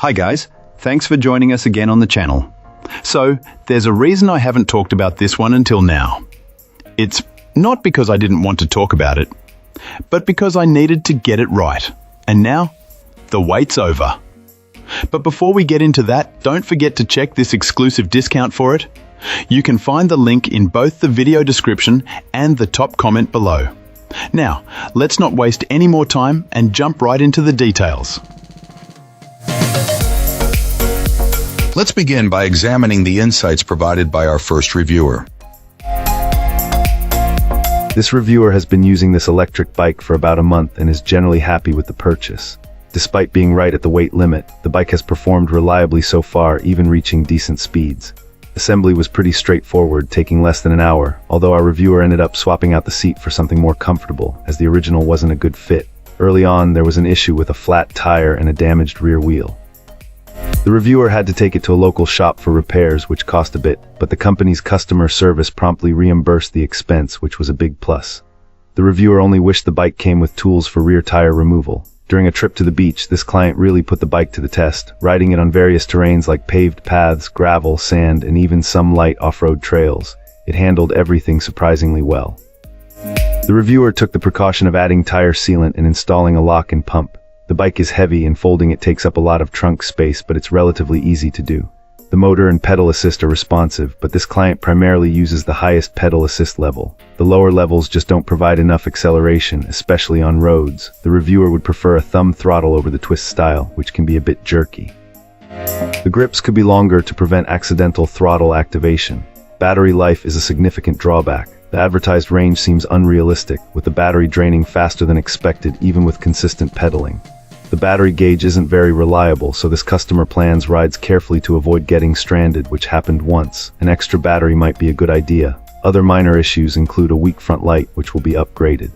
Hi guys, thanks for joining us again on the channel. So, there's a reason I haven't talked about this one until now. It's not because I didn't want to talk about it, but because I needed to get it right. And now, the wait's over. But before we get into that, don't forget to check this exclusive discount for it. You can find the link in both the video description and the top comment below. Now, let's not waste any more time and jump right into the details. Let's begin by examining the insights provided by our first reviewer. This reviewer has been using this electric bike for about a month and is generally happy with the purchase. Despite being right at the weight limit, the bike has performed reliably so far, even reaching decent speeds. Assembly was pretty straightforward, taking less than an hour, although our reviewer ended up swapping out the seat for something more comfortable, as the original wasn't a good fit. Early on, there was an issue with a flat tire and a damaged rear wheel. The reviewer had to take it to a local shop for repairs, which cost a bit, but the company's customer service promptly reimbursed the expense, which was a big plus. The reviewer only wished the bike came with tools for rear tire removal. During a trip to the beach, this client really put the bike to the test, riding it on various terrains like paved paths, gravel, sand, and even some light off-road trails. It handled everything surprisingly well. The reviewer took the precaution of adding tire sealant and installing a lock and pump. The bike is heavy and folding it takes up a lot of trunk space, but it's relatively easy to do. The motor and pedal assist are responsive, but this client primarily uses the highest pedal assist level. The lower levels just don't provide enough acceleration, especially on roads. The reviewer would prefer a thumb throttle over the twist style, which can be a bit jerky. The grips could be longer to prevent accidental throttle activation. Battery life is a significant drawback. The advertised range seems unrealistic, with the battery draining faster than expected even with consistent pedaling. The battery gauge isn't very reliable, so this customer plans rides carefully to avoid getting stranded, which happened once. An extra battery might be a good idea. Other minor issues include a weak front light, which will be upgraded.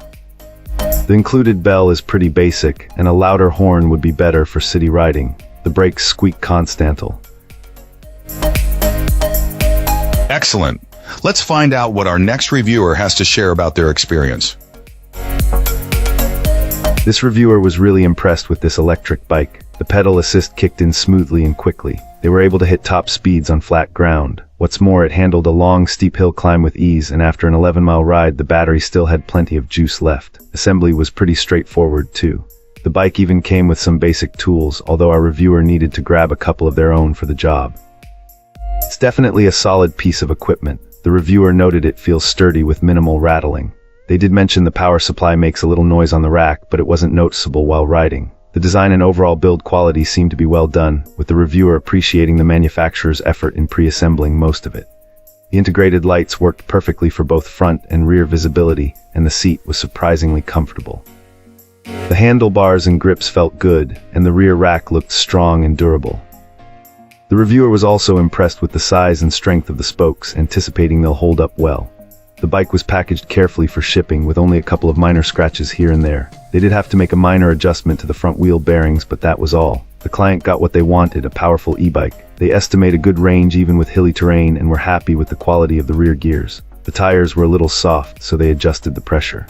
The included bell is pretty basic, and a louder horn would be better for city riding. The brakes squeak constantal. Excellent. Let's find out what our next reviewer has to share about their experience. This reviewer was really impressed with this electric bike. The pedal assist kicked in smoothly and quickly. They were able to hit top speeds on flat ground. What's more, it handled a long, steep hill climb with ease, and after an 11-mile ride, the battery still had plenty of juice left. Assembly was pretty straightforward, too. The bike even came with some basic tools, although our reviewer needed to grab a couple of their own for the job. It's definitely a solid piece of equipment. The reviewer noted it feels sturdy with minimal rattling. They did mention the power supply makes a little noise on the rack, but it wasn't noticeable while riding. The design and overall build quality seemed to be well done, with the reviewer appreciating the manufacturer's effort in pre-assembling most of it. The integrated lights worked perfectly for both front and rear visibility, and the seat was surprisingly comfortable. The handlebars and grips felt good, and the rear rack looked strong and durable. The reviewer was also impressed with the size and strength of the spokes, anticipating they'll hold up well. The bike was packaged carefully for shipping, with only a couple of minor scratches here and there. They did have to make a minor adjustment to the front wheel bearings, but that was all. The client got what they wanted, a powerful e-bike. They estimate a good range even with hilly terrain and were happy with the quality of the rear gears. The tires were a little soft, so they adjusted the pressure.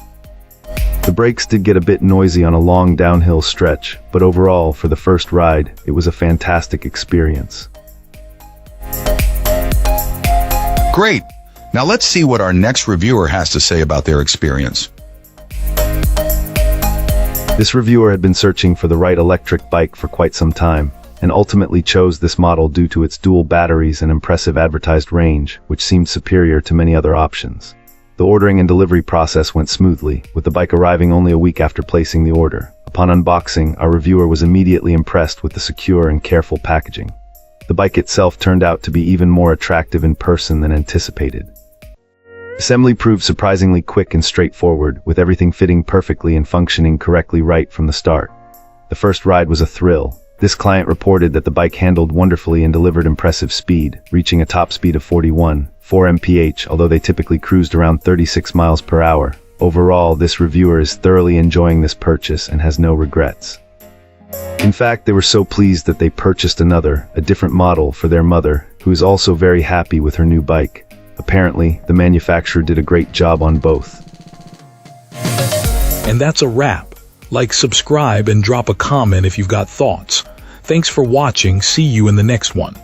The brakes did get a bit noisy on a long downhill stretch, but overall, for the first ride, it was a fantastic experience. Great! Now let's see what our next reviewer has to say about their experience. This reviewer had been searching for the right electric bike for quite some time, and ultimately chose this model due to its dual batteries and impressive advertised range, which seemed superior to many other options. The ordering and delivery process went smoothly, with the bike arriving only a week after placing the order. Upon unboxing, our reviewer was immediately impressed with the secure and careful packaging. The bike itself turned out to be even more attractive in person than anticipated. Assembly proved surprisingly quick and straightforward, with everything fitting perfectly and functioning correctly right from the start. The first ride was a thrill. This client reported that the bike handled wonderfully and delivered impressive speed, reaching a top speed of 41.4 mph, although they typically cruised around 36 miles per hour. Overall, this reviewer is thoroughly enjoying this purchase and has no regrets. In fact, they were so pleased that they purchased a different model for their mother, who is also very happy with her new bike. Apparently, the manufacturer did a great job on both. And that's a wrap. Like, subscribe, and drop a comment if you've got thoughts. Thanks for watching. See you in the next one.